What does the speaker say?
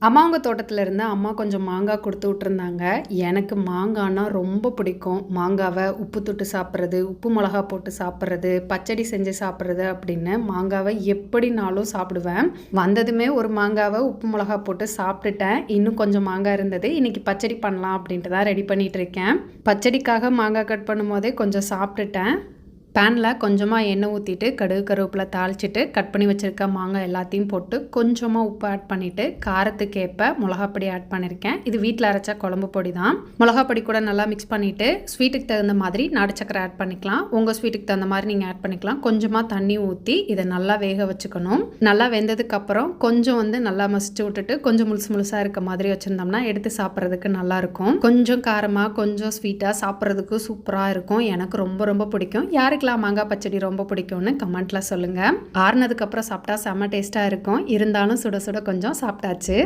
அம்மாவுங்க தோட்டத்துல இருந்து அம்மா கொஞ்சம் மாங்காய் கொடுத்து விட்டுருந்தாங்க. எனக்கு மாங்காய்னா ரொம்ப பிடிக்கும். மாங்காவை உப்பு தொட்டு சாப்பிட்றது, உப்பு மிளகா போட்டு சாப்பிட்றது, பச்சடி செஞ்சு சாப்பிட்றது அப்படின்னு மாங்காவை எப்படினாலும் சாப்பிடுவேன். வந்ததுமே ஒரு மாங்காவை உப்பு மிளகா போட்டு சாப்பிட்டுட்டேன். இன்னும் கொஞ்சம் மாங்காய் இருந்தது. இன்னைக்கு பச்சடி பண்ணலாம் அப்படின்ட்டு தான் ரெடி பண்ணிட்டு இருக்கேன். பச்சடிக்காக மாங்காய் கட் பண்ணும் போதே கொஞ்சம் சாப்பிட்டுட்டேன். பேனில் கொஞ்சமாக எண்ணெய் ஊற்றிட்டு கடுகு கருவேப்பிலை தாளிச்சிட்டு கட் பண்ணி வச்சுருக்க மாங்காய் எல்லாத்தையும் போட்டு கொஞ்சமாக உப்பு ஆட் பண்ணிவிட்டு காரத்துக்கு ஏற்ப மிளகாப்பொடி ஆட் பண்ணியிருக்கேன். இது வீட்டில் அரைச்ச குழம்பு பொடி தான். மிளகாப்பொடி கூட நல்லா மிக்ஸ் பண்ணிவிட்டு ஸ்வீட்டுக்கு தகுந்த மாதிரி நாட்டு சக்கரை ஆட் பண்ணிக்கலாம். உங்கள் ஸ்வீட்டுக்கு தகுந்த மாதிரி நீங்கள் ஆட் பண்ணிக்கலாம். கொஞ்சமாக தண்ணி ஊற்றி இதை நல்லா வேக வச்சுக்கணும். நல்லா வெந்ததுக்கப்புறம் கொஞ்சம் நல்லா மசிச்சு விட்டுட்டு கொஞ்சம் முழுசாக இருக்க மாதிரி வச்சுருந்தோம்னா எடுத்து சாப்பிட்றதுக்கு நல்லாயிருக்கும். கொஞ்சம் காரமாக கொஞ்சம் ஸ்வீட்டாக சாப்பிட்றதுக்கு சூப்பராக இருக்கும். எனக்கு ரொம்ப ரொம்ப பிடிக்கும். யாருக்கு மாங்காய் பச்சடி ரொம்ப பிடிக்கும்னு கமெண்ட்ல சொல்லுங்க. ஆறுனதுக்கு அப்புறம் சாப்பிட்டா செம்ம டேஸ்டா இருக்கும். இருந்தாலும் சுட சுட கொஞ்சம் சாப்பிட்டாச்சு.